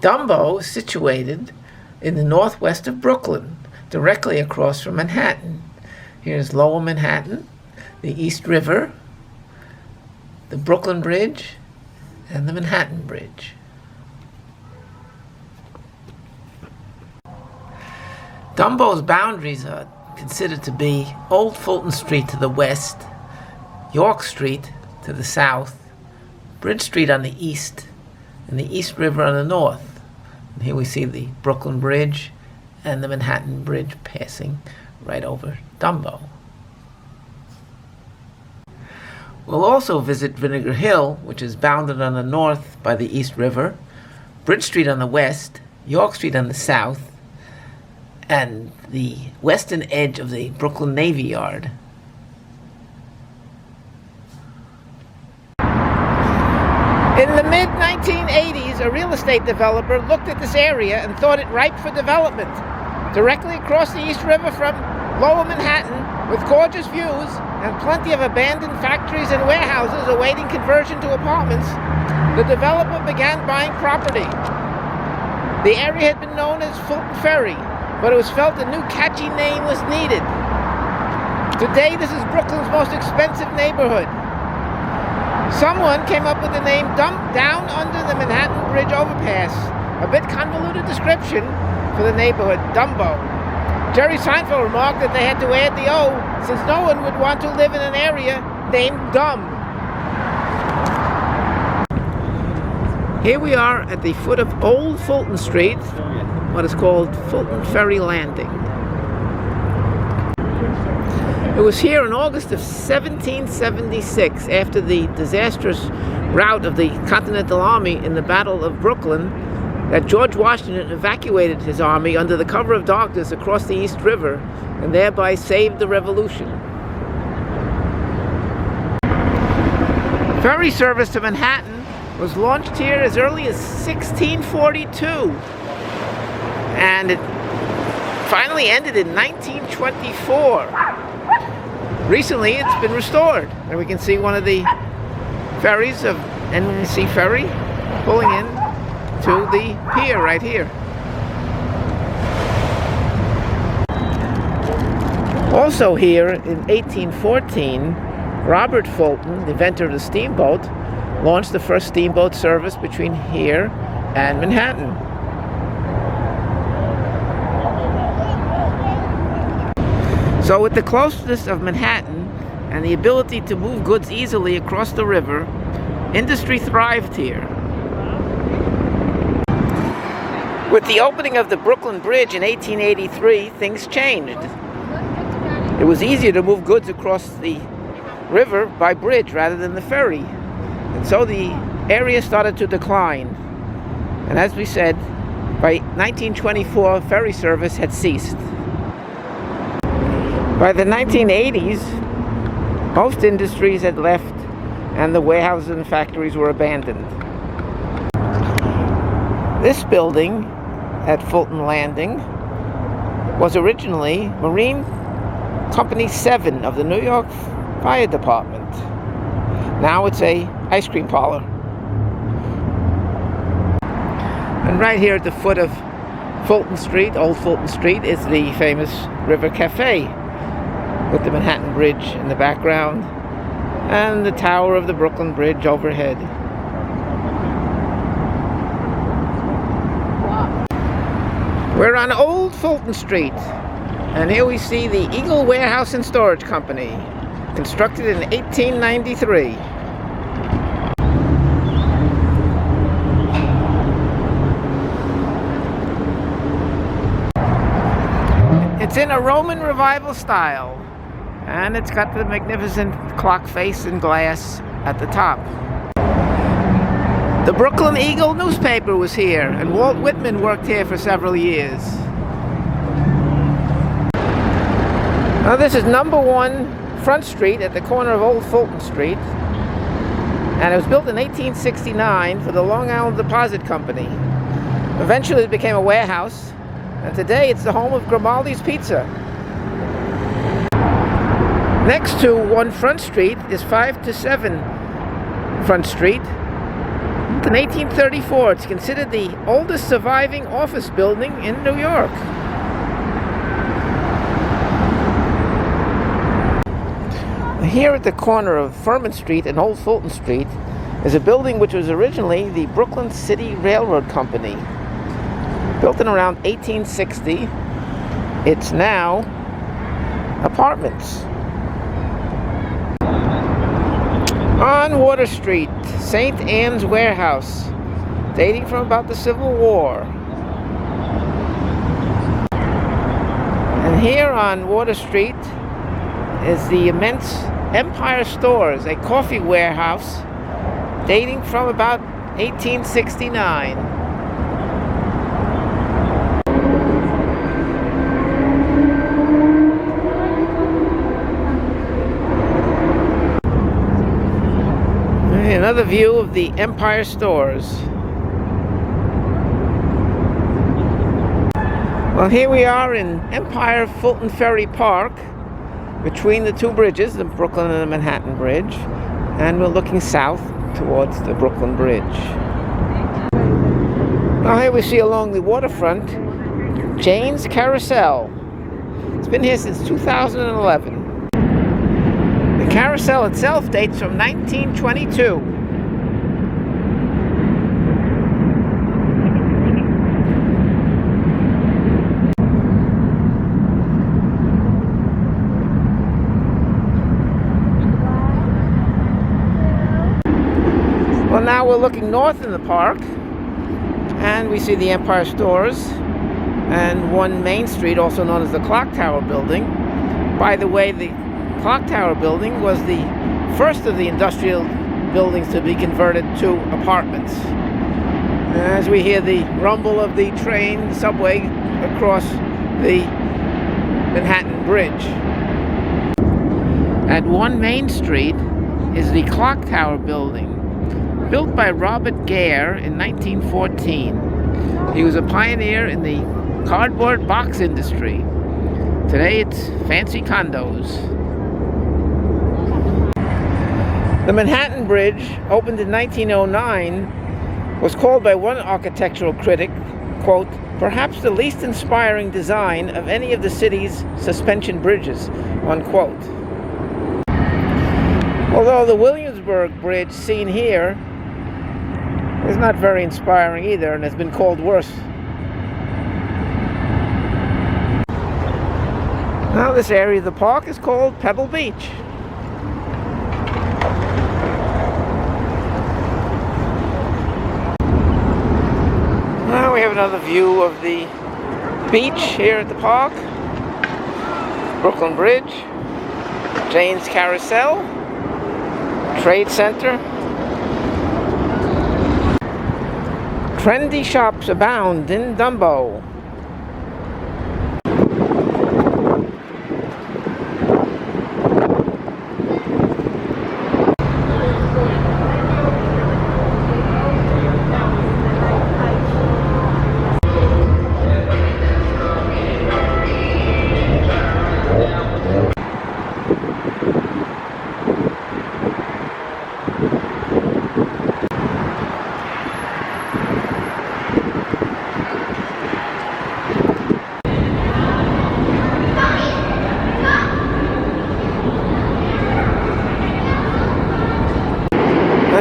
Dumbo is situated in the northwest of Brooklyn, directly across from Manhattan. Here's Lower Manhattan, the East River, the Brooklyn Bridge, and the Manhattan Bridge. Dumbo's boundaries are considered to be Old Fulton Street to the west, York Street to the south, Bridge Street on the east, and the East River on the north. And here we see the Brooklyn Bridge and the Manhattan Bridge passing right over Dumbo. We'll also visit Vinegar Hill, which is bounded on the north by the East River, Bridge Street on the west, York Street on the south, and the western edge of the Brooklyn Navy Yard. In the mid-1980s, a real estate developer looked at this area and thought it ripe for development. Directly across the East River from Lower Manhattan, with gorgeous views and plenty of abandoned factories and warehouses awaiting conversion to apartments, the developer began buying property. The area had been known as Fulton Ferry, but it was felt a new catchy name was needed. Today, this is Brooklyn's most expensive neighborhood. Someone came up with the name Down Under the Manhattan Bridge Overpass, a bit convoluted description for the neighborhood, Dumbo. Jerry Seinfeld remarked that they had to add the O, since no one would want to live in an area named Dumb. Here we are at the foot of Old Fulton Street, what is called Fulton Ferry Landing. It was here in August of 1776, after the disastrous rout of the Continental Army in the Battle of Brooklyn, that George Washington evacuated his army under the cover of darkness across the East River and thereby saved the Revolution. Ferry service to Manhattan was launched here as early as 1642, and it finally ended in 1924. Recently, it's been restored, and we can see one of the ferries of NC Ferry pulling in to the pier right here. Also here in 1814, Robert Fulton, the inventor of the steamboat, launched the first steamboat service between here and Manhattan. So with the closeness of Manhattan and the ability to move goods easily across the river, industry thrived here. With the opening of the Brooklyn Bridge in 1883, things changed. It was easier to move goods across the river by bridge rather than the ferry. And so the area started to decline. And as we said, by 1924, ferry service had ceased. By the 1980s, most industries had left and the warehouses and factories were abandoned. This building at Fulton Landing was originally Marine Company 7 of the New York Fire Department. Now it's a ice cream parlor. And right here at the foot of Fulton Street, Old Fulton Street, is the famous River Cafe, with the Manhattan Bridge in the background and the tower of the Brooklyn Bridge overhead. We're on Old Fulton Street, and here we see the Eagle Warehouse and Storage Company, constructed in 1893. It's in a Roman Revival style, and it's got the magnificent clock face and glass at the top. The Brooklyn Eagle newspaper was here, and Walt Whitman worked here for several years. Now this is number 1 Front Street at the corner of Old Fulton Street, and it was built in 1869 for the Long Island Deposit Company. Eventually it became a warehouse, and today it's the home of Grimaldi's Pizza. Next to 1 Front Street is 5 to 7 Front Street, Built in 1834, it's considered the oldest surviving office building in New York. Here at the corner of Furman Street and Old Fulton Street is a building which was originally the Brooklyn City Railroad Company. Built in around 1860, it's now apartments. On Water Street, St. Anne's Warehouse, dating from about the Civil War. And here on Water Street is the immense Empire Stores, a coffee warehouse dating from about 1869. Another view of the Empire Stores. Well, here we are in Empire Fulton Ferry Park, between the two bridges, the Brooklyn and the Manhattan Bridge, and we're looking south towards the Brooklyn Bridge. Now here we see along the waterfront Jane's Carousel. It's been here since 2011. The carousel itself dates from 1922. Well, now we're looking north in the park, and we see the Empire Stores and 1 Main Street, also known as the Clock Tower Building. By the way, the Clock Tower Building was the first of the industrial buildings to be converted to apartments. As we hear the rumble of the train, subway across the Manhattan Bridge. At 1 Main Street is the Clock Tower Building, built by Robert Gare in 1914. He was a pioneer in the cardboard box industry. Today it's fancy condos. The Manhattan Bridge, opened in 1909, was called by one architectural critic, quote, perhaps the least inspiring design of any of the city's suspension bridges, unquote. Although the Williamsburg Bridge seen here is not very inspiring either, and has been called worse. Now this area of the park is called Pebble Beach. Now we have another view of the beach here at the park. Brooklyn Bridge, Jane's Carousel, Trade Center. Trendy shops abound in Dumbo.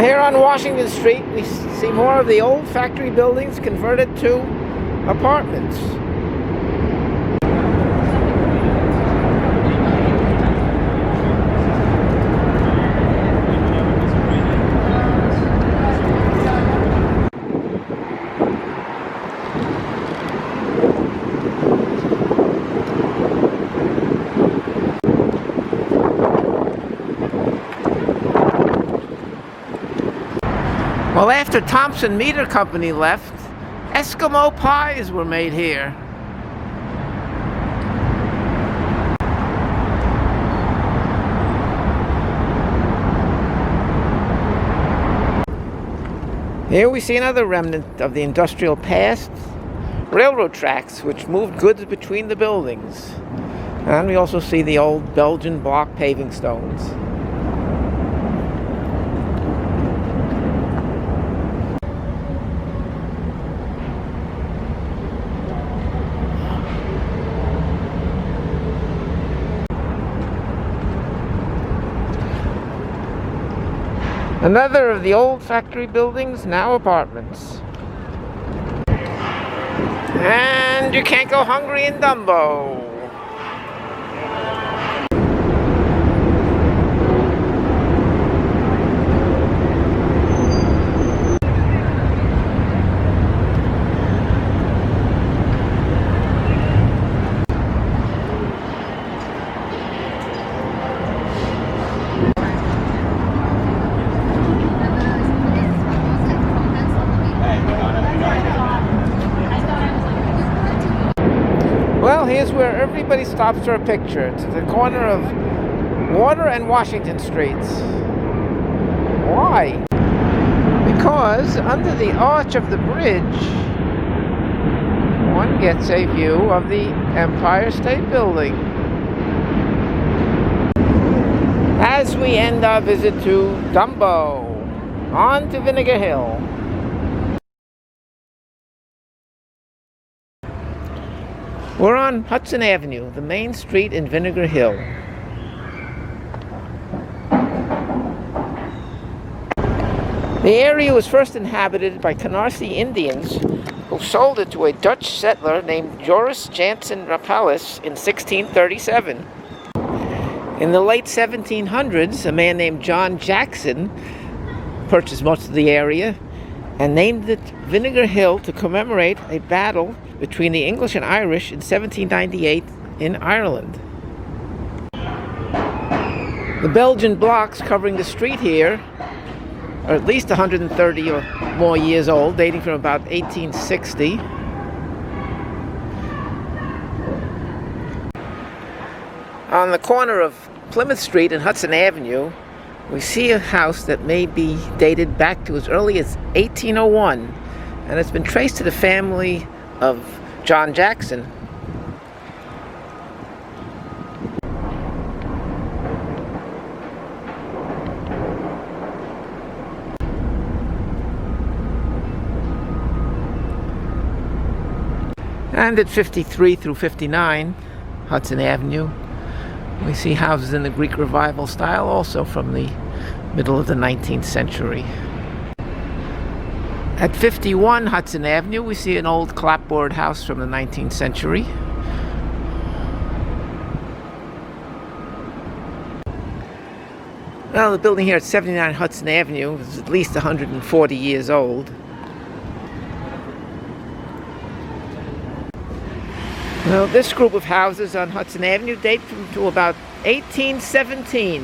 Here on Washington Street, we see more of the old factory buildings converted to apartments. Well, after Thompson Meter Company left, Eskimo pies were made here. Here we see another remnant of the industrial past, railroad tracks which moved goods between the buildings. And we also see the old Belgian block paving stones. Another of the old factory buildings, now apartments. And you can't go hungry in Dumbo. Well, here's where everybody stops for a picture. It's at the corner of Water and Washington Streets. Why? Because under the arch of the bridge, one gets a view of the Empire State Building. As we end our visit to Dumbo, on to Vinegar Hill. We're on Hudson Avenue, the main street in Vinegar Hill. The area was first inhabited by Canarsie Indians who sold it to a Dutch settler named Joris Jansen Rapalis in 1637. In the late 1700s, a man named John Jackson purchased most of the area and named it Vinegar Hill to commemorate a battle between the English and Irish in 1798 in Ireland. The Belgian blocks covering the street here are at least 130 or more years old, dating from about 1860. On the corner of Plymouth Street and Hudson Avenue, we see a house that may be dated back to as early as 1801, and it's been traced to the family of John Jackson. And at 53 through 59 Hudson Avenue, we see houses in the Greek Revival style, also from the middle of the 19th century. At 51 Hudson Avenue, we see an old clapboard house from the 19th century. Well, the building here at 79 Hudson Avenue is at least 140 years old. Well, this group of houses on Hudson Avenue date to about 1817.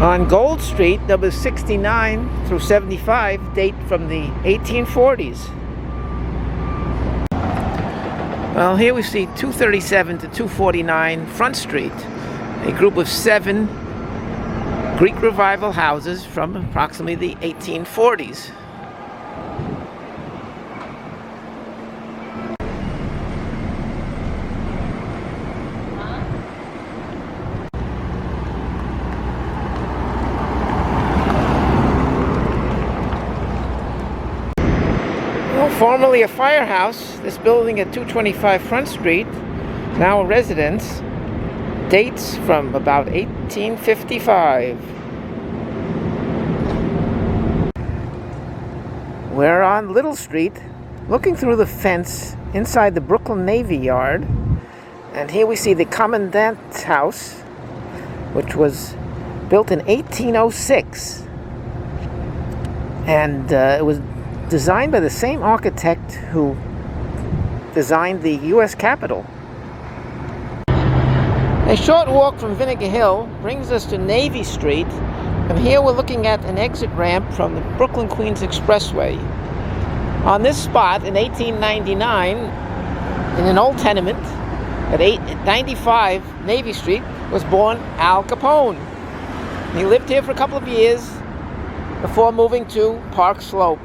On Gold Street, numbers 69 through 75 date from the 1840s. Well, here we see 237 to 249 Front Street, a group of 7 Greek Revival houses from approximately the 1840s. Formerly a firehouse, this building at 225 Front Street, now a residence, dates from about 1855. We're on Little Street, looking through the fence inside the Brooklyn Navy Yard, and here we see the Commandant's House, which was built in 1806, and it was designed by the same architect who designed the U.S. Capitol. A short walk from Vinegar Hill brings us to Navy Street, and here we're looking at an exit ramp from the Brooklyn-Queens Expressway. On this spot in 1899, in an old tenement at 95 Navy Street, was born Al Capone. He lived here for a couple of years before moving to Park Slope.